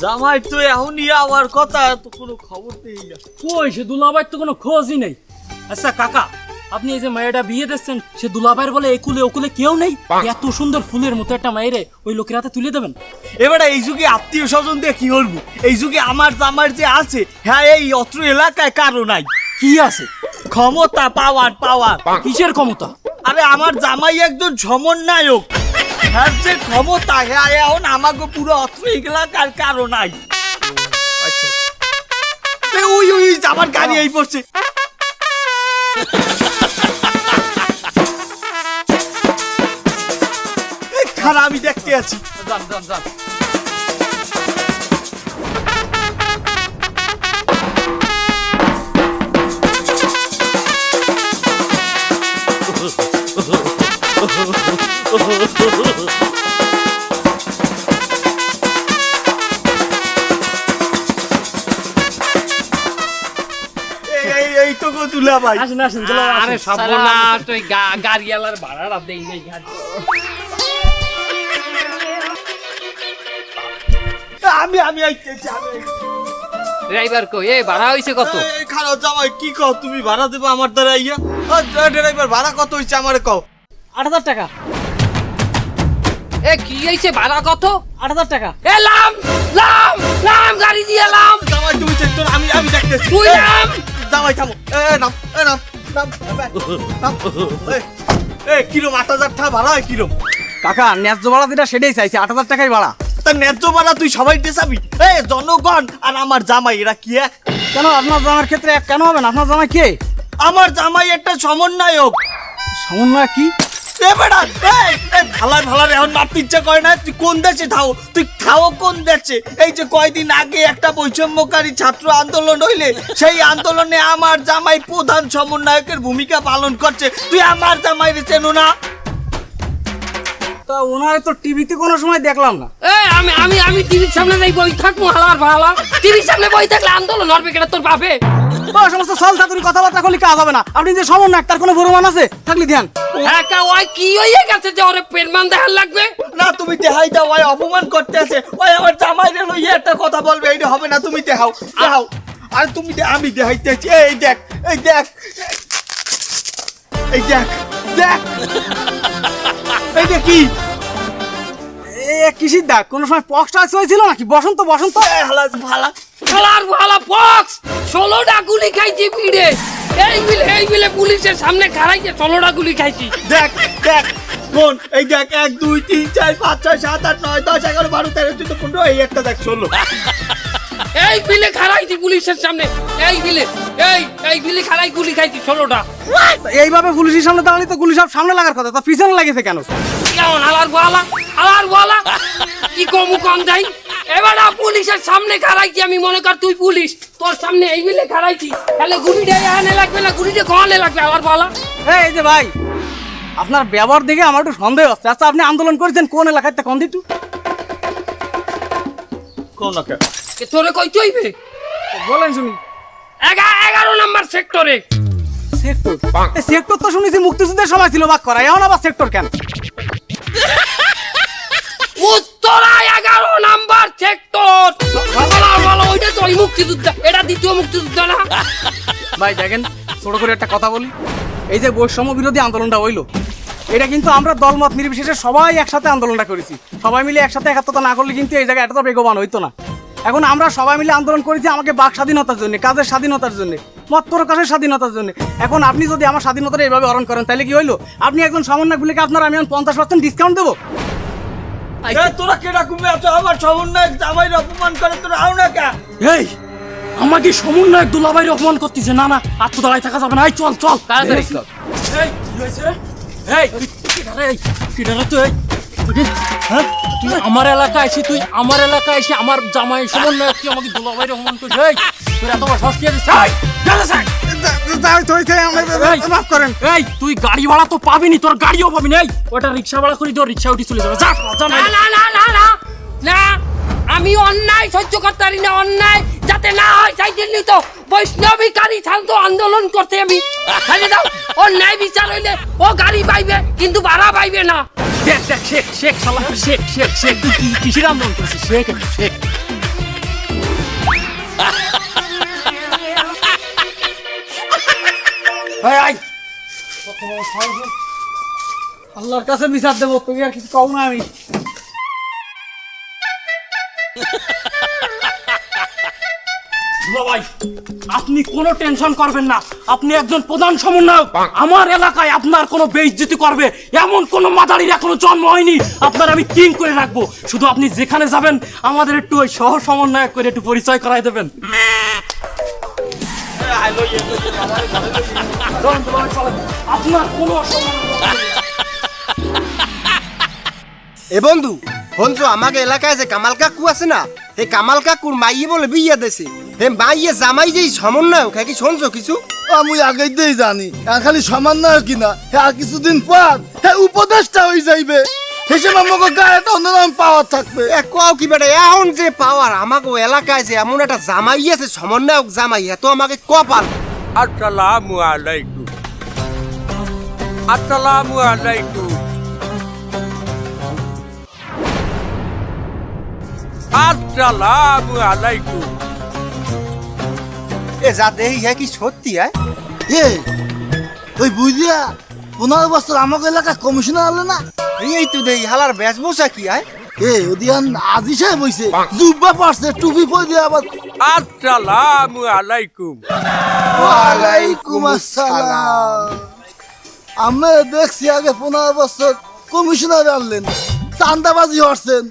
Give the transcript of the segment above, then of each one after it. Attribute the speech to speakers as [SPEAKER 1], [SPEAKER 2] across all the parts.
[SPEAKER 1] জামাই তো এখনই আমার কথা, তো কোনো খবর নেই না।
[SPEAKER 2] কই সে দুলাভাইয়ের তো কোনো খোঁজই নেই। আচ্ছা কাকা, আপনি এই যে মেয়েটা বিয়ে দিচ্ছেন, সে দুলাভাইয়ের বলে একুলে ওকুলে কেউ নেই? এত সুন্দর ফুলের মতো একটা মেয়েরে ওই লোকের হাতে তুলে দেবেন?
[SPEAKER 1] এবারে এই যুগে আত্মীয় স্বজন দিয়ে কি করবো? এই যুগে আমার জামাই যে আছে, হ্যাঁ এই অত্র এলাকায় কারো নাই।
[SPEAKER 2] কি আছে?
[SPEAKER 1] ক্ষমতা, পাওয়ার পাওয়ার।
[SPEAKER 2] কিসের ক্ষমতা?
[SPEAKER 1] আরে আমার জামাই একজন সমন্বয়ক, হ্যাঁ যে ক্ষমতা, হ্যাঁ এখন আমাকে পুরো অত্র এলাকার কারো নাই। আচ্ছা ওই ওই আমার গাড়ি এই পড়ছে। খারাপ, আমি দেখতে আছি।
[SPEAKER 2] যান যান যান।
[SPEAKER 1] এই তো গো দুলাভাই।
[SPEAKER 2] আসেন আসেন দুলাভাই।
[SPEAKER 3] আরে সর্বনাশ, তুই গাড়িওয়ালার ভাড়াটা দেই নাই।
[SPEAKER 1] আমি আমি আইতেছি।
[SPEAKER 3] ড্রাইভার কই? এ ভাড়া হইছে কত?
[SPEAKER 1] এই খারাপ জামাই, কি কও তুমি ভাড়া দেবো আমার দ্বারা? ইয়া ড্রাইভার ভাড়া কত হইছে আমারে কও।
[SPEAKER 2] 8000 টাকা।
[SPEAKER 3] এ কি হইছে ভাড়া কত?
[SPEAKER 2] 8000 টাকা।
[SPEAKER 3] এ লাম লাম লাম, গাড়ি দিয়ে লাম।
[SPEAKER 1] জামাই তুমি চেষ্টা, আমি আমি দেখতেছি।
[SPEAKER 3] তুই নাম।
[SPEAKER 1] জামাই থামো। নাম নাম নাম নাম। কিরম 8000 টাকা ভাড়া হয় কিরম?
[SPEAKER 4] কাকা ন্যায্য ভাড়া যেটা সেটাই চাইছে, 8000 টাকাই ভাড়া।
[SPEAKER 1] তা ন্যায্য ভাড়া তুই সবাই দেশাবি? জনগণ আর আমার জামাই এরা কি এক?
[SPEAKER 4] কেন আপনার জামাইয়ের ক্ষেত্রে এক কেন হবে না? আপনার জামাই কে?
[SPEAKER 1] আমার জামাই একটা সমন্বয়ক।
[SPEAKER 4] সমন্বয় কি?
[SPEAKER 1] ভালার এখন মাপতে ইচ্ছা করে না। তুই কোন দেশে থাও? তুই খাও কোন দেশে? এই যে কয়দিন আগে একটা বৈষম্যকারী ছাত্র আন্দোলন হইলে, সেই আন্দোলনে আমার জামাই প্রধান সমন্বয়কের ভূমিকা পালন করছে। তুই আমার জামাইরে চেনো না?
[SPEAKER 4] তা ওনারে তো টিভিতে কোনো সময় দেখলাম না।
[SPEAKER 3] এ আমি আমি আমি টিভির সামনে যাই বই থাকবো হালার ভালা। টিভির সামনে বই থাকলে আন্দোলন হবে কেন তোর বাপে?
[SPEAKER 4] ও সমস্ত সল ছাত্রী কথাবার্তা করলে কাজ হবে না। আপনি যে সমন্বয়, তার কোনো প্রমাণ আছে? থাকলে ধ্যান।
[SPEAKER 3] হ্যাঁ কা ওই কি হইয়া গেছে যে ওরে পেরমান দেখার লাগবে?
[SPEAKER 1] না তুমি দেখাই দাও, ওই অপমান করতে আছে। ওই আমার জামাইরে লইয়া একটা কথা বলবে, এইটা হবে না। তুমি দেখাও দেখাও। আর তুমি আমি দেখাইতে আছি। এই দেখ, এই দেখ, এই দেখ দেখ, এইটা কি?
[SPEAKER 4] এ কিসির দাগ? কোনো সময় পক্স টাক্স হয়েছিল নাকি? বসন্ত বসন্ত।
[SPEAKER 1] হালার ভালা।
[SPEAKER 3] হালার ভালা পক্স 16টা গুলি খাইছি ভিড়ে। এই বিলে পুলিশের সামনে খাড়াইছে 16টা গুলি খাইছি।
[SPEAKER 1] দেখ দেখ কোন? এই দেখ 1 2 3 4 5 6 7 8 9 10 11 12 13 14 15, এই একটা দেখ 16।
[SPEAKER 3] এই বিলে খাড়াইছি পুলিশের সামনে। এই বিলে খাড়াই গুলি খাইছি 16টা।
[SPEAKER 4] এইভাবে পুলিশের সামনে দাঁড়ালে তো গুলি সব সামনে লাগার কথা, তা পিছনে লাগেছে কেন?
[SPEAKER 3] কেমন হালার ভালা কি কমু কম যাই? এবার পুলিশের সামনে খাড়াইছি, আমি মনে কর তুই পুলিশ, তোর সামনে এই বিলে খাড়াইছি, তাহলে গুলিটা এখানে লাগবে না, গুলিটা কোয়ালে লাগবে? হালার ভালা।
[SPEAKER 4] এই যে ভাই, আপনার ব্যবহার দেখে আমার একটু সন্দেহ হচ্ছে। আচ্ছা আপনি আন্দোলন করেছেন কোন এলাকায়? তা কোন দিকটু?
[SPEAKER 1] কোন না কে?
[SPEAKER 3] তোরে কইতে হইবে?
[SPEAKER 4] বলেন শুনি।
[SPEAKER 3] 11 নম্বর সেক্টরে।
[SPEAKER 4] সেক্টর? সেক্টর তো শুনেছি মুক্তিযুদ্ধের সময় ছিল ভাগ করা, এখন আবার সেক্টর কেন?
[SPEAKER 3] উত্তরা 11 নম্বর সেক্টর। ভালো ওইটা তো মুক্তিযুদ্ধ, এটা দ্বিতীয় মুক্তিযুদ্ধ না?
[SPEAKER 4] ভাই দেখেন, ছোট করে একটা কথা বলি। এই যে বৈষম্য বিরোধী আন্দোলনটা হইলো, এটা কিন্তু আমরা দলমত নির্বিশেষে সবাই একসাথে আন্দোলনটা করেছি। সবাই মিলে একসাথে একাত্মতা না করলে কিন্তু এই জায়গায় এতটা বেগবান হইতো না। এখন আমরা সবাই মিলে আন্দোলন করেছি আমাকে বাক স্বাধীনতার জন্য, কাজের স্বাধীনতার জন্য, মত প্রকাশের স্বাধীনতার জন্য। এখন আপনি যদি আমার স্বাধীনতাটা এইভাবে হরণ করেন, তাহলে কি হইলো? আপনি একজন সমন্বয় গুলিকে আপনার আমি 50% ডিসকাউন্ট দেবো?
[SPEAKER 1] তোরা কেডা ঘুমে আছো? আমার সমন্বয় জামাইর অপমান করে তোরা আও না কে?
[SPEAKER 2] এই আমাকে সমন্বয়ক দুলাভাইয়ের অপমান করতেছে। না না, আর তো দাঁড়ায় থাকা যাবে না। এই চল চল
[SPEAKER 3] তাড়াতাড়ি চল।
[SPEAKER 2] এই কি হয়েছে রে? এই তুই কিডারে তুই? হ্যাঁ তুই আমার এলাকায় এসে, তুই আমার এলাকায় এসে আমার জামাই সমন্বয়ক তুই আমাকে দুলাভাইয়ের অপমান করছিস? এই তোর এত বড় সাহস কি আছে?
[SPEAKER 4] মাফ করেন।
[SPEAKER 2] এই তুই গাড়ি ভাড়া তো পাবিনি, তোর গাড়িও পাবি না। এই ওটা রিক্সা ভাড়া করি, তোর রিক্সা উঠি চলে যাবে। যা যা।
[SPEAKER 3] না না না না না না, আমি অন্যায় সহ্য করতে পারি না। অন্যায় যাতে না হয় তাই জন্যই তো বৈষ্ণবিকারী ছাত্র আন্দোলন করতে আমি। খালি দাও, অন্যায় বিচার হইলে ও গাড়ি পাইবে কিন্তু ভাড়া পাইবে না।
[SPEAKER 2] দেখ দেখ শেখ শেখ শালা শেখ শেখ শেখ তুই কিসের আন্দোলন করছিস? শেখ শেখ এই আই
[SPEAKER 4] আল্লাহর কাছে বিচার দেবো, তোকে আর কিছু কও না আমি।
[SPEAKER 2] ভাই আপনি কোনো টেনশন করবেন না, আপনি একজন প্রধান সমন্বয়ক। আমার এলাকায় আপনার কোনো বেইজ্জতি করবে এমন কোনো মাদারির এখনো জন্ম হয়নি। আপনার আমি কিং করে রাখবো, শুধু আপনি যেখানে যাবেন আমাদের একটু ওই সহ সমন্বয়ক করে একটু পরিচয় করাই দেবেন। আপনার কোনো অসুবিধা নেই।
[SPEAKER 5] এ বন্ধু হনছো আমাকে এলাকায় যে কামাল কাকু আছে না, এই কামাল কাকুর মাইয়ে বলে বিয়ে দেছে, হে মাইয়ে জামাই যে সমন্বয়ক, হ্যাঁ কি শুনছো কিছু?
[SPEAKER 6] আমি আগেই দিয়ে জানি খালি সমন্বয় কিনা, আর কিছুদিন পর উপদেশটা হয়ে যাইবে, হিসেবে আমাকে গায়ে একটা অন্যরকম পাওয়ার থাকবে।
[SPEAKER 5] কও কি বেটা, এখন যে পাওয়ার আমাকে এলাকায় যে এমন একটা জামাই আছে, সমন্বয়ক জামাই, এত আমাকে কপাল।
[SPEAKER 7] আসসালামু আলাইকুম। আসসালামু আলাইকুম। আসসালামু আলাইকুম।
[SPEAKER 5] এ যা দেহি হ্যাঁ কি সত্যি? হ্যাঁ
[SPEAKER 6] এ ওই বুঝিয়া 15 বছর আমাকে এলাকায় কমিশনার হলে না,
[SPEAKER 5] এই তো দেহি হালার বেশভূষা কি? হয়
[SPEAKER 6] এ ওদিয়ান আজি সাহেব হইছে, জুব্বা পারছে, টুপি পরে দিয়ে আবার।
[SPEAKER 7] আসসালামু আলাইকুম।
[SPEAKER 6] ওয়ালাইকুম আসসালাম। আমি দেখছি আগে 15 বছর কমিশনার আনলেন, চান্দাবাজি হচ্ছেন,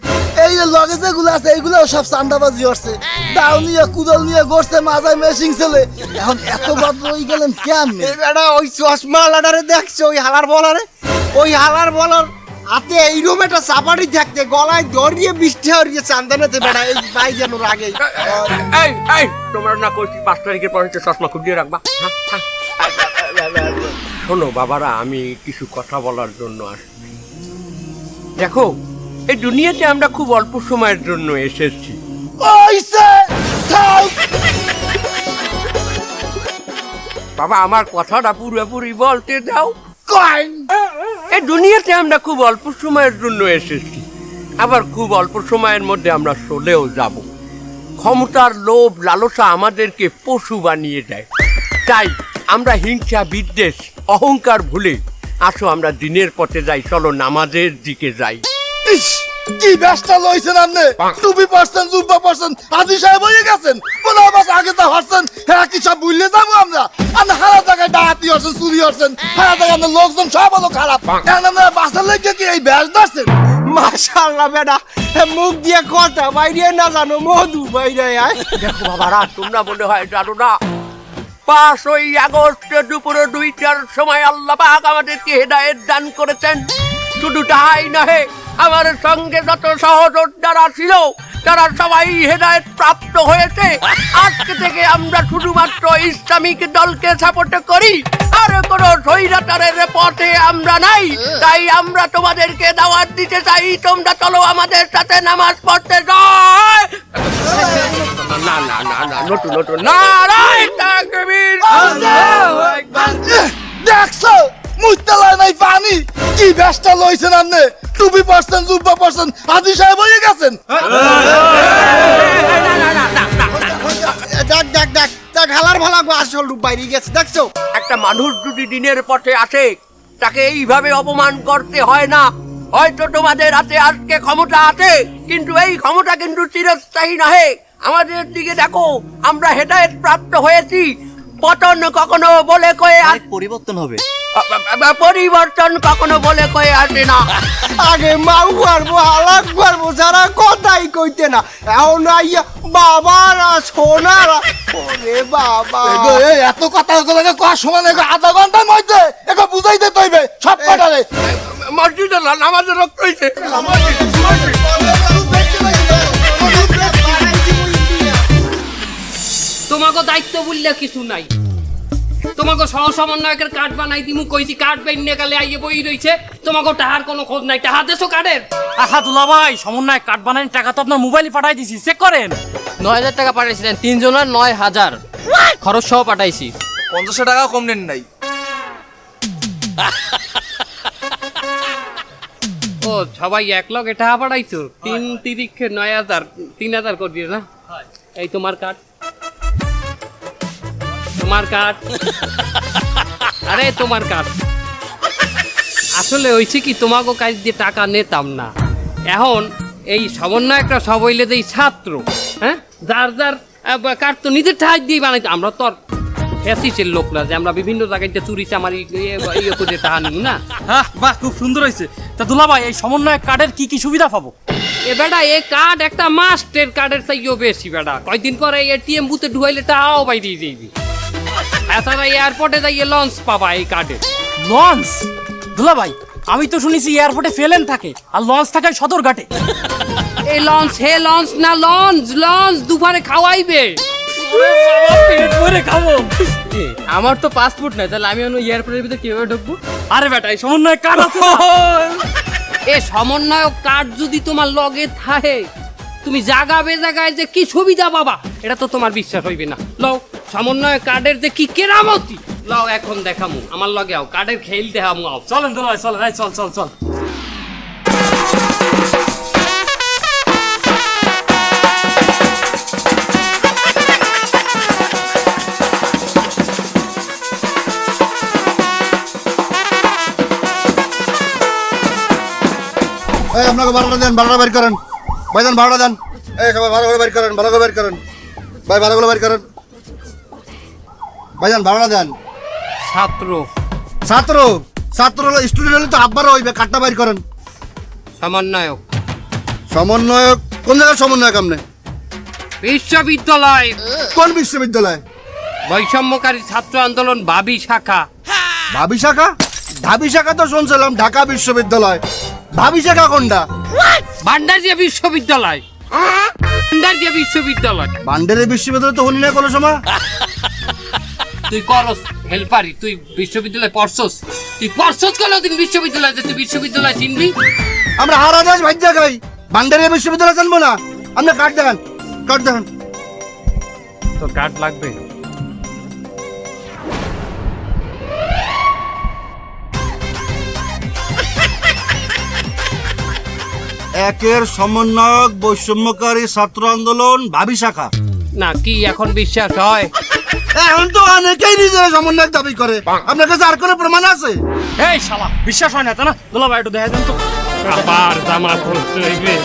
[SPEAKER 6] এই যে লগে যেগুলো আছে এইগুলো সব চান্দাবাজি হচ্ছে, দাও নিয়ে কুদল নিয়ে গড়ছে, মাজায় মেশিং ছেলে, এখন এত ভদ্র হয়ে গেলেন কেমনে?
[SPEAKER 5] এই বেটা ওই চশমা লাডারে দেখছো, ওই হালার বলারে, ওই হালার বলার হাতে এইরকম একটা চাপাটি থাকতে গলায় দড়িয়ে বৃষ্টি হরিয়ে চান্দানাতে বেড়া এই বাই জানোর আগে।
[SPEAKER 7] এই এই তোমরা না কইছি 5 তারিখের পরে চশমা খুঁজিয়ে রাখবা। শোনো বাবারা, আমি কিছু কথা বলার জন্য আসছি। দেখো, এই দুনিয়াতে আমরা খুব অল্প সময়ের জন্য এসেছি।
[SPEAKER 6] ওইসে থাম।
[SPEAKER 7] বাবা আমার কথাটা পুরোপুরি বলতে দাও।
[SPEAKER 6] কয়েন
[SPEAKER 7] এই দুনিয়াতে আমরা খুব অল্প সময়ের জন্য এসেছি, আবার খুব অল্প সময়ের মধ্যে আমরা চলেও যাব। ক্ষমতার লোভ লালসা আমাদেরকে পশু বানিয়ে দেয়, তাই আমরা হিংসা বিদ্বেষ অহংকার ভুলে আসো আমরা দিনের পথে যাই, চলো নামাজের দিকে যাই।
[SPEAKER 6] ইস, কি ব্যস্তা লইছেন আপনি, টুপি পারছেন, জুব্বা পারছেন, আজি সাহেব হয়ে গেছেন, 15 বছর আগে তো হচ্ছেন, হ্যাঁ কি সব ভুললে যাবো আমরা? আপনি হারা জায়গায় ডাকাতি হচ্ছেন, চুরি হচ্ছেন, হারা জায়গায় আপনার লোকজন সব হলো খারাপ, এখন আপনারা বাসার লেগে কি এই ব্যাস ধরছেন?
[SPEAKER 5] মাশাআল্লাহ বেটা, মুখ দিয়ে কথা বাইরে না জানো মধু বাইরে।
[SPEAKER 7] দেখো বাবারা, তোমরা মনে হয় জানো না, 5ই আগস্ট দুপুরে 2টার সময় আল্লাহ পাক আমাদেরকে হেদায়েত দান করেছেন। শুধু তাই নহে, আমার সঙ্গে যত সহযোদ্ধারা ছিল তারা সবাই হেদায়েত প্রাপ্ত হয়েছে। আজকে থেকে আমরা শুধুমাত্র ইসলামিক দলকে সাপোর্ট করি, আর কোনো স্বৈরাচারের পথে আমরা নাই। তাই আমরা তোমাদেরকে দাওয়াত দিতে চাই, তোমরা চলো আমাদের সাথে নামাজ পড়তে যাও। না না না না, নতুন নতুন নারায়ে তাকবীর।
[SPEAKER 6] দেখছো মুইতালায় নাই পানি, কি ব্যস্তা লইছেন আপনি, টুপি পারছেন, জুব্বা পারছেন, আজি সাহেব হয়ে গেছেন।
[SPEAKER 5] দেখ দেখ দেখ দেখ হালার ভালা আসল রূপ বাইরে গেছে, দেখছো?
[SPEAKER 7] একটা মানুষ যদি দিনের পথে আসে তাকে এইভাবে অপমান করতে হয় না। হয়তো তোমাদের হাতে আজকে ক্ষমতা আছে, কিন্তু এই ক্ষমতা কিন্তু চিরস্থায়ী নহে। আমাদের দিকে দেখো, আমরা হেদায়েত প্রাপ্ত হয়েছি। পতন কখনো বলে কয়ে
[SPEAKER 1] পরিবর্তন হবে।
[SPEAKER 7] পরিবর্তন কখনো বলে কয়ে আসে না।
[SPEAKER 5] আগে মাউ পারবো হালাক পারবো যারা কথাই কইতে না, এখন আইয়া বাবারা সোনারা, ওরে বাবা।
[SPEAKER 6] এই এত কথা লাগে কয় সময় লাগে, আধা ঘন্টার মধ্যে একে বুঝাইতে তৈবে সব কটারে।
[SPEAKER 7] মসজিদে নামাজে রক্ত হয়েছে।
[SPEAKER 3] তোমাকে দায়িত্ব বললে কিছু নাই, তোমাকে সহ সমন্বয়কের কার্ড বানাই দিমু, কইছি কার্ড বাইনে গেলে আইয়ে বই রইছে, তোমাকে টাহার কোনো খোঁজ নাই। টাহা দেছো কার্ডের?
[SPEAKER 2] আহা দুলা ভাই, সমন্বয় কার্ড বানানোর টাকা তো আপনার মোবাইলে পাঠাই দিছি, চেক করেন।
[SPEAKER 8] 9,000 টাকা পাঠাইছিলেন, 3 জনের 9,000 খরচ সহ পাঠাইছি।
[SPEAKER 9] 50 টাকা কম নেন নাই।
[SPEAKER 3] ও সবাই এক লগে টাহা পাঠাইছো? 3 তিরিখে 9,000, 3,000 করে দিয়ে না। এই তোমার কার্ড, তোমার কার্ড। আরে তোমার কাজ আসলে হয়েছে কি তোমাকে কাজ দিয়ে টাকা নিতাম না এখন এই সমন্বয়করা সব হইলে যে এই ছাত্র হ্যাঁ যার যার কার্ড তো নিজের ঠাই দিয়ে বানাইতে আমরা তো আর ফ্যাসিসের লোক না যে আমরা বিভিন্ন জায়গায় চুরি চামারি ইয়ে করে টাকা নিব না।
[SPEAKER 2] হ্যাঁ বাহ, খুব সুন্দর হয়েছে। তা দুলা ভাই, এই সমন্বয় কার্ডের কি কি সুবিধা পাবো?
[SPEAKER 3] এ বেটা এই কার্ড একটা মাস্টের কার্ডের চাইও বেশি বেটা, কয়দিন পরে এটিএম বুথে ঢুকাইলে টাকাও বাইরে যাইবি। এছাড়া এয়ারপোর্টে যাইয়ে লঞ্চ পাবা এই কার্ডে।
[SPEAKER 2] লঞ্চ? দুলা ভাই, আমি তো শুনেছি এয়ারপোর্টে ফেলেন থাকে আর লঞ্চ থাকে সদরঘাটে।
[SPEAKER 3] এই লঞ্চ হে লঞ্চ না লঞ্চ, লঞ্চ দুপুরে খাওয়াইবে।
[SPEAKER 2] পেট ভরে খাবো।
[SPEAKER 8] আমার তো পাসপোর্ট নাই, তাহলে আমি এয়ারপোর্টের ভিতরে কিভাবে ঢুকবো?
[SPEAKER 2] আরে বেটা, এই সমন্বয় কার্ড আছে না?
[SPEAKER 3] এ সমন্বয়ক কার্ড যদি তোমার লগে থাকে তুমি জাগাবে জায়গায় যে কি সুবিধা পাবা এটা তো তোমার বিশ্বাস হইবে না। লও সমন্বয় কার্ডের যে কি কেরামতি, লও এখন দেখামু, আমার লগে আও, কার্ডের খেল দেখামু। আও
[SPEAKER 2] চলেন দুলা ভাই, চলেন, এই চল চল চল।
[SPEAKER 6] এই আপনাকে 12টা দেন, 12টা বের করেন ভাইজান, 12টা দেন। এই সবাই ভালো করে বের করেন, ভালো করে বের করেন ভাই, ভালো করে বের করেন ভাইজান, 12টা দেন।
[SPEAKER 3] ছাত্র
[SPEAKER 6] ছাত্র ছাত্র হলো স্টুডেন্ট হলে তো আব্বারও হইবে, কাটটা বের করেন।
[SPEAKER 3] সমন্বয়ক
[SPEAKER 6] সমন্বয়ক কোন জায়গায় সমন্বয়ক আপনি?
[SPEAKER 3] বিশ্ববিদ্যালয়
[SPEAKER 6] কোন বিশ্ববিদ্যালয়?
[SPEAKER 3] বৈষম্যকারী ছাত্র আন্দোলন ভাবি শাখা।
[SPEAKER 6] ভাবি শাখা? ঢাবি শাখা তো শুনছিলাম ঢাকা বিশ্ববিদ্যালয়, ভাবি শাখা কোনটা?
[SPEAKER 3] ভান্ডারিয়া বিশ্ববিদ্যালয়, ভান্ডারিয়া বিশ্ববিদ্যালয়।
[SPEAKER 6] বান্ডারি বিশ্ববিদ্যালয় তো হলি না কোনো সময়।
[SPEAKER 3] তুই করস হেল্পারি, তুই বিশ্ববিদ্যালয় পড়ছস, তুই পড়ছস কোনদিন বিশ্ববিদ্যালয়? তুই বিশ্ববিদ্যালয় চিনবি?
[SPEAKER 6] আমরা হারা দেশ ভাজ্যা খাই, বান্ডারি বিশ্ববিদ্যালয় জানবো না? আপনি কার্ড দেখান, কার্ড দেখান।
[SPEAKER 3] তো কার্ড লাগবে।
[SPEAKER 6] একের সমন্বয়ক বৈষম্যকারী ছাত্র আন্দোলন ভাবি শাখা।
[SPEAKER 3] না কি এখন বিশ্বাস হয়?
[SPEAKER 6] এখন তো অনেকেই নিজের সমন্বয়ক দাবি করে, আপনার কাছে আর কোনো প্রমাণ আছে?
[SPEAKER 2] এই শালা, বিশ্বাস হয় না তা না? দুলা ভাই, একটু দেখা দেন তো।
[SPEAKER 3] আবার জামা পড়তে হইবে।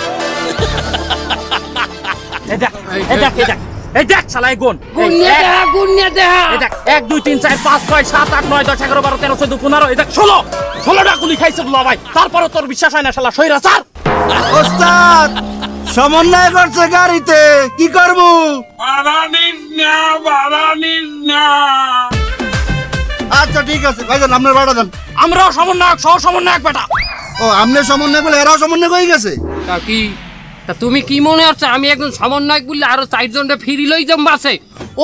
[SPEAKER 2] এই দেখ, এই দেখ, এই দেখ, এই দেখ শালা, এই গুণ।
[SPEAKER 3] গুনিয়া দেহা, গুনিয়া দেহা।
[SPEAKER 2] এই দেখ, 1 2 3 4 5 6 7 8 9 10 11 12 13 14 15, এই দেখ 16টা গুলি খাইছে দুলা ভাই, তারপরে তোর বিশ্বাস হয় না শালা সইরা স্যার।
[SPEAKER 6] ওস্তাদ সমন্বয় করছে গাড়িতে, কি করবো? আচ্ছা ঠিক আছে ভাইজান, আপনার ভাড়া দেন।
[SPEAKER 2] আমরাও সমন্বয়ক, সহ সমন্বয়ক বেটা।
[SPEAKER 6] ও আপনি সমন্বয় বলে এরাও সমন্বয় হয়ে গেছে?
[SPEAKER 3] তা কি, তা তুমি কি মনে হচ্ছে আমি একজন সমন্বয়ক বললে আরো 4 জনকে ফিরি লই যাম বাসে?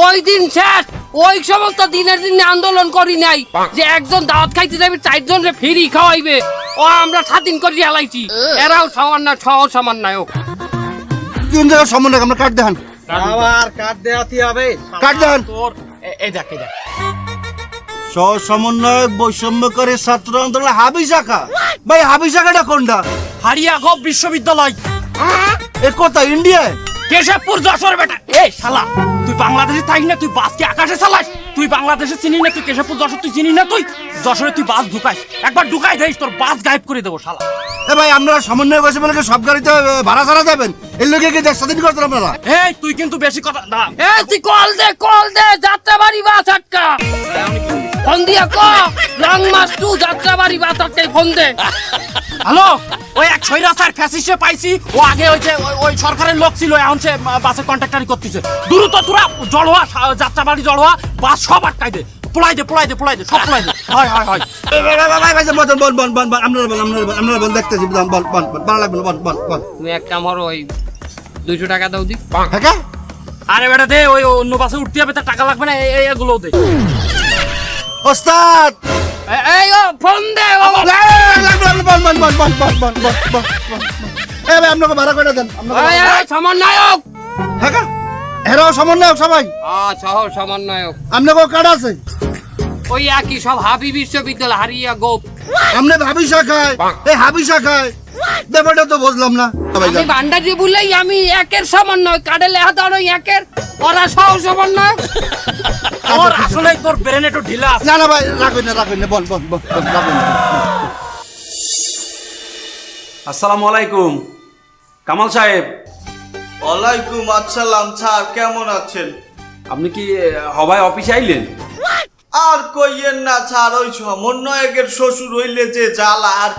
[SPEAKER 3] ওই দিন শেষ, ওই সমস্ত দিনের দিনে আন্দোলন করি নাই যে একজন দাওয়াত খাইতে যাবে 4 জনকে ফিরি খাওয়াইবে। ও আমরা স্বাধীন করে হালাইছি, এরাও সমন্বয়, সহ সমন্বয়ক।
[SPEAKER 6] কোন জায়গায় সমন্বয়ক? আপনার কার্ড দেখান,
[SPEAKER 4] আবার কার্ড দেওয়াতে হবে।
[SPEAKER 6] কার্ড দেখান।
[SPEAKER 2] তোর এই দেখ, এই দেখ,
[SPEAKER 6] সহ সমন্বয়ক বৈষম্যকারী ছাত্র আন্দোলন হাবি শাখা। ভাই হাবি শাখাটা কোনটা?
[SPEAKER 2] হারিয়াগঞ্জ বিশ্ববিদ্যালয়,
[SPEAKER 6] এ কোথায়? ইন্ডিয়ায়?
[SPEAKER 2] কেশবপুর, যশোর বেটা। এই শালা, তুই বাংলাদেশে থাকি না, তুই বাসকে আকাশে চালাস? তুই বাংলাদেশে চিনি না, তুই কেশবপুর যশোর তুই চিনি না? তুই যশোরে তুই বাস ঢুকাইস, একবার ঢুকাই দেখিস তোর বাস গায়েব করে দেবো শালা।
[SPEAKER 6] এ ভাই আপনারা সমন্বয় করছে বলে কি সব গাড়িতে ভাড়া ছাড়া যাবেন? এর লোকে কি দেশ স্বাধীন করছেন আপনারা?
[SPEAKER 2] এই তুই কিন্তু বেশি কথা না।
[SPEAKER 3] এ তুই কল দে যাত্রাবাড়ি বাস আটকা। ফোন দিয়া ক লং মাস 2 যাত্রাবাড়ি বাস আটকাই, ফোন দে।
[SPEAKER 2] হ্যালো, ওই এক ছয়রাচার ফ্যাসিস্টে পাইছি, ও আগে ওই যে ওই সরকারের লোক ছিল, এখন সে বাসের কন্ট্রাক্টারি করতেছে। দ্রুত তোরা জড়োয়া, যাত্রাবাড়ি জড়োয়া, বাস সব আটকাই দে, পোলাই দে সব পোলাই দে। হয় হয় হয়।
[SPEAKER 6] আপনারা বল দেখতেছি, বল ভালো লাগবে না, বল।
[SPEAKER 3] তুমি এক কাম করো, ওই 200 টাকা দাও দি।
[SPEAKER 6] হ্যাঁ
[SPEAKER 2] আরে বেটা দে, ওই অন্য বাসে উঠতে হবে, তার টাকা লাগবে না, এগুলো দে।
[SPEAKER 6] ওস্তাদ
[SPEAKER 3] এই ও ফোন দে। ও
[SPEAKER 6] বল। এ ভাই আপনাকে ভাড়া করে দেন।
[SPEAKER 3] এই সমন্বয়ক।
[SPEAKER 6] হ্যাঁ হেরাও সমন্বয়ক সবাই?
[SPEAKER 3] সহ সমন্বয়ক।
[SPEAKER 6] আপনাকে কার্ড আছে?
[SPEAKER 3] ওই একই সব, হাবি বিশ্ববিদ্যালয়, হারিয়া গোপ।
[SPEAKER 6] আপনি ভাবি শাখায়, এই হাবি শাখায়
[SPEAKER 5] ব্যাপারটা তো বুঝলাম না
[SPEAKER 3] আমি ভান্ডারি বলেই আমি একের সমন্বয় কার্ডে লেখা দাঁড়ো একের ওরা সহ সমন্বয়
[SPEAKER 2] তোর আসলে তোর ব্রেন একটু ঢিলা আছে।
[SPEAKER 5] না না ভাই রাখবেন না বল রাখবেন না।
[SPEAKER 10] আসসালামু আলাইকুম কামাল সাহেব,
[SPEAKER 1] ওয়ালাইকুম আসসালাম স্যার, কেমন আছেন?
[SPEAKER 10] আপনি কি হবাই অফিসে আইলেন?
[SPEAKER 1] আর কইয়েন না স্যার, ওই সমন্বয়কের শ্বশুর হইলে যে জ্বালা, আর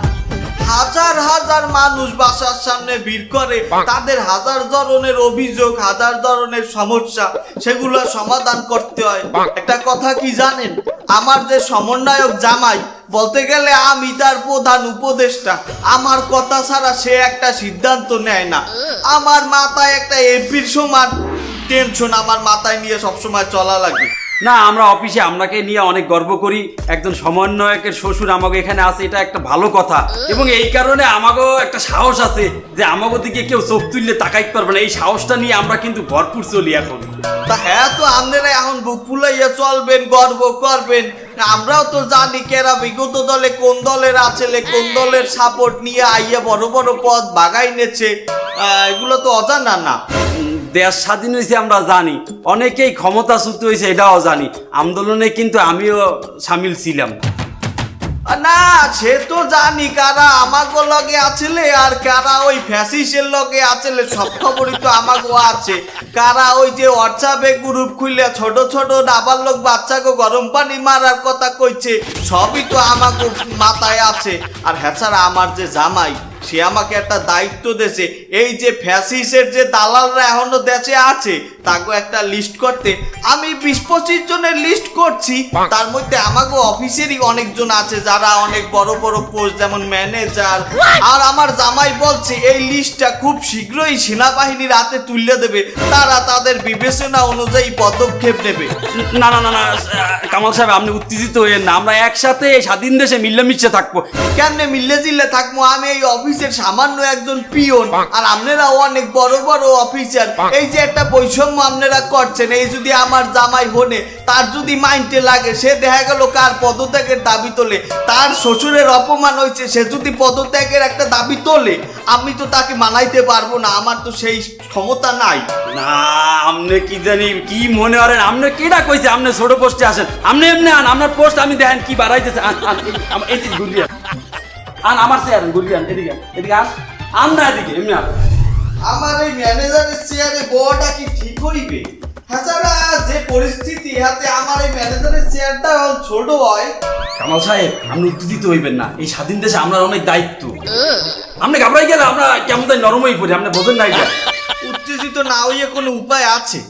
[SPEAKER 1] হাজার হাজার মানুষ বাসার সামনে ভিড় করে, তাদের হাজার ধরনের অভিযোগ, হাজার ধরনের সমস্যা, সেগুলো সমাধান করতে হয়। একটা কথা কি জানেন, আমার যে সমন্বয়ক জামাই, বলতে গেলে আমি তার প্রধান উপদেষ্টা, আমার কথা ছাড়া সে একটা সিদ্ধান্ত নেয় না। আমার মাথায় একটা এমপির সমান টেনশন আমার মাথায় নিয়ে সবসময় চলা লাগে।
[SPEAKER 10] না, আমরা অফিসে আপনাকে নিয়ে অনেক গর্ব করি। একজন সমন্বয়কের শ্বশুর আমাকে এখানে আছে, এটা একটা ভালো কথা। এবং এই কারণে আমাকেও একটা সাহস আছে যে আমাকে দিকে কেউ চোখ তুললে তাকাইতে পারবে না। এই সাহসটা নিয়ে আমরা কিন্তু ভরপুর চলি এখন।
[SPEAKER 1] তা হ্যাঁ, তো আপনারা এখন বুক ফুলাইয়া চলবেন, গর্ব করবেন। আমরাও তো জানি কেরা বিগত দলে কোন দলের আছে, কোন দলের সাপোর্ট নিয়ে আইয়া বড় বড় পদ বাগাই নেছে, এগুলো তো অজানা না।
[SPEAKER 10] দেশ স্বাধীন হয়েছে আমরা জানি, অনেকেই ক্ষমতাচ্যুত হয়েছে এটাও জানি। আন্দোলনে কিন্তু আমিও সামিল ছিলাম।
[SPEAKER 1] না, সে তো জানি কারা আমাগো লগে আছিলে আর কারা ওই ফ্যাসিসের লগে আছিলে, সব খবরই তো আমাগো আছে। কারা ওই যে হোয়াটসঅ্যাপে গ্রুপ খুলে ছোট ছোট নাবালক বাচ্চাকে গরম পানি মারার কথা কইছে, সবই তো আমাগো মাথায় আছে। আর হ্যাঁ স্যার, আমার যে জামাই, সে আমাকে একটা দায়িত্ব দেছে, এই যে ফ্যাসিসের যে দালালরা এখনো দেশে আছে তাকে একটা লিস্ট করতে। আমি 20-25 জনের লিস্ট করছি, তার মধ্যে আমাকে অফিসেরই অনেকজন আছে যারা অনেক বড় বড় পোস্ট, যেমন ম্যানেজার। আর আমার জামাই বলছে এই লিস্টটা খুব শীঘ্রই সেনাবাহিনীর হাতে তুলে দেবে, তারা তাদের বিবেচনা অনুযায়ী পদক্ষেপ নেবে।
[SPEAKER 10] না না না না কামাল সাহেব, আপনি উত্তেজিত হইেন না। আমরা একসাথে এই স্বাধীন দেশে মিলেমিশে থাকবো।
[SPEAKER 1] কেমনে মিললে জিল্লে থাকবো? আমি এই অফিসের সামান্য একজন পিয়ন, আর আপনারা অনেক বড় বড় অফিসার। এই যে একটা বৈষম্য আপনারা করছেন, এই যদি আমার জামাই হনে, তার যদি মাইন্ডে লাগে, সে দেখা গেল কার পদত্যাগের দাবি তোলে, তার শ্বশুরের অপমান হয়েছে, সে যদি পদত্যাগের একটা দাবি তোলে, আমি তো তাকে মানাইতে পারবো না, আমার তো সেই ক্ষমতা নাই।
[SPEAKER 10] না, আপনি কি জানি কি মনে করেন, আপনি কেডা কইছে আপনি ছোট পোস্টে আসেন? আপনি এমনি আন, আপনার পোস্ট আমি দেখেন কি বাড়াইতেছে। এই যে ঘুরিয়ে আন, আমার চেয়ার ঘুরিয়ে আন, এদিকে এদিকে আন, আন না এদিকে, এমনি আন।
[SPEAKER 1] আমার এই ম্যানেজারের চেয়ারে বড়টা কি ঠিক হইবে? তাছাড়া যে পরিস্থিতি, হাতে আমার এই ম্যানেজারের চেয়ারটা ছোট হয়।
[SPEAKER 10] কামাল সাহেব, আপনি উত্তেজিত হইবেন না। এই স্বাধীন দেশে আমরা অনেক দায়িত্ব। আপনি ঘাবড়াই গেলে আমরা কেমন তাই নরম হয়ে পড়ি, আপনি বোঝেন না এটা।
[SPEAKER 1] উত্তেজিত না হইয়ে কোনো উপায় আছে?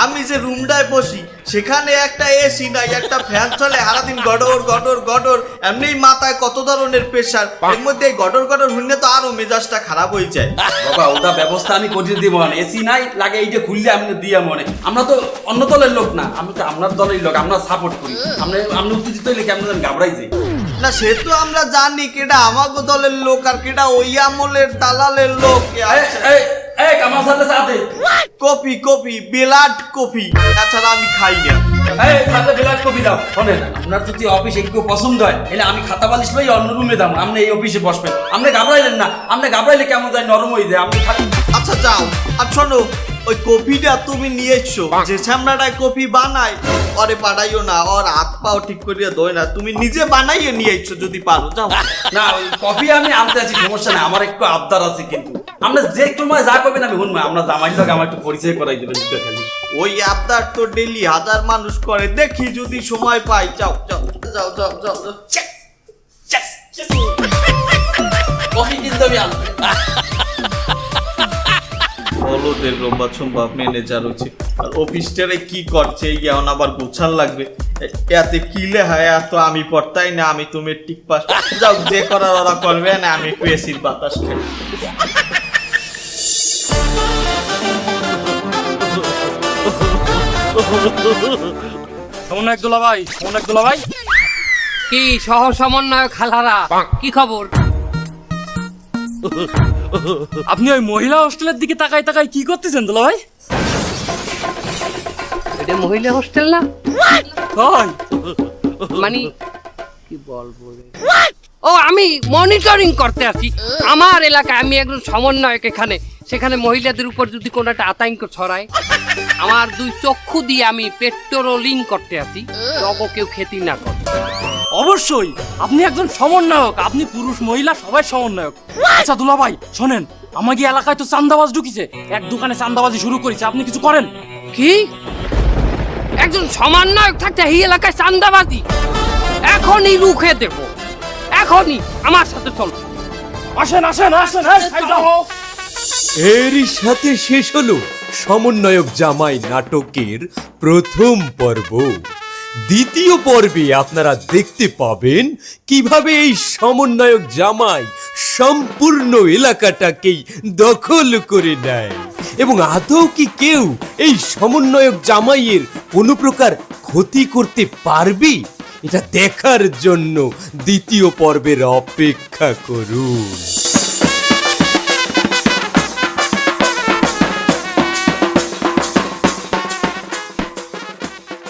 [SPEAKER 1] আমি যে রুমটায় বসি সেখানে একটা এসি নাই, একটা ফ্যান চলে, সারাদিন গডর গডর গডর, এমনি মাথায় কত ধরনের প্রেশার, এর মধ্যে গডর গডর হইলে তো আরো মেজাজটা খারাপ হয়ে যায়।
[SPEAKER 10] বাবা, ওটা ব্যবস্থা আমি করে দিব। এসি নাই লাগে, এইটা খুললে আপনি দিয়া মনে। আমরা তো অন্য দলের লোক না, আমি তো আপনার দলের লোক, আমরা সাপোর্ট করি। আপনি উত্তেজিত হইলে কেমন যেন ঘাবড়াই যাই।
[SPEAKER 1] না, সে তো আমরা জানি কেডা আমাগো দলের লোক আর কেডা ওই আমলের দালালের লোক।
[SPEAKER 10] এই কামাল সাথে সাথে
[SPEAKER 1] কফি কফি বিলাট কফি, তাছাড়া আমি খাই না।
[SPEAKER 10] এই সাথে বিলাট কফি দাও। শোনেন, আপনার যদি অফিস একটু পছন্দ হয়, তাহলে আমি খাতা বালিশ লই অন্য রুমে দাম, আপনি এই অফিসে বসবেন। আপনি ঘাবড়াইলেন না, আপনি ঘাবড়াইলে কেমন যায় নরম হয়ে যায়। আপনি খালি
[SPEAKER 1] আচ্ছা যাও। আর শোনো, ওই কফিটা তুমি নিয়ে এসছো, যে ছামড়াটায় কফি বানায় ওরে পাঠাইও না, ওর হাত পাও ঠিক করিয়া দই না, তুমি নিজে বানাইয়ে নিয়ে এসছো যদি পারো, যাও।
[SPEAKER 10] না, ওই কফি আমি আনতে আছি, সমস্যা নেই। আমার একটু আবদার আছে, কিন্তু আমরা যে সময় যা করবেন আমি শুনবো। আমরা জামাই লোক, আমার একটু পরিচয় করাই দেবেন খালি।
[SPEAKER 1] ওই আবদার তো ডেলি হাজার মানুষ করে, দেখি যদি সময় পাই। যাও যাও যাও যাও যাও যাও।
[SPEAKER 10] কফি কিন্তু আমি আনবো।
[SPEAKER 1] বলদের রম্বা সম্ভব ম্যানেজার হচ্ছে, আর অফিসটারে কি করছে, এই এখন আবার গোছাল লাগবে। এতে কি লেখা, এত আমি পড়তাই না, আমি তুমি টিক পাস। যাও, যে করার ওরা করবে না, আমি একটু এসির বাতাস খাই।
[SPEAKER 2] সমন্বয়ক দুলাভাই, সমন্বয়ক দুলাভাই,
[SPEAKER 3] কি সহ সমন্বয় খালারা, কি খবর?
[SPEAKER 2] আপনি ওই মহিলা হোস্টেলের দিকে তাকাই তাকাই কি করতেছেন দুলাভাই?
[SPEAKER 3] এটা মহিলা হোস্টেল না?
[SPEAKER 2] হয়
[SPEAKER 3] মানে কি বলবো রে? ও ও আমি মনিটরিং করতে আসি আমার এলাকায়। আমি একজন সমন্বয়ক এখানে, সেখানে মহিলাদের উপর যদি কোনো একটা আতঙ্ক ছড়ায়, আমার দুই চক্ষু দিয়ে আমি পেট্রোলিং করতে আসি, তবে কেউ খেতি না করে।
[SPEAKER 2] অবশ্যই আপনি একজন সমন্বয়ক, আপনি পুরুষ মহিলা সবাই সমন্বয়ক। আচ্ছা দুলা ভাই শোনেন, আমাকে এলাকায় তো চান্দাবাজ ঢুকিছে, এক দোকানে চান্দাবাজি শুরু করেছে, আপনি কিছু করেন?
[SPEAKER 3] কি একজন সমন্বয়ক থাকতে এই এলাকায় চান্দাবাজি? এখনই রুখে দেব, এখনই আমার সাথে চল।
[SPEAKER 2] আসেন আসেন আসেন, এই যাও।
[SPEAKER 11] এরই সাথে শেষ হলো সমন্বয়ক জামাই নাটকের প্রথম পর্ব। দ্বিতীয় পর্বে আপনারা দেখতে পাবেন কিভাবে এই সমন্বয়ক জামাই সম্পূর্ণ এলাকাটাকেই দখল করে নেয়, এবং আদৌ কি কেউ এই সমন্বয়ক জামাইয়ের কোনো প্রকার ক্ষতি করতে পারবে? এটা দেখার জন্য দ্বিতীয় পর্বের অপেক্ষা করুন।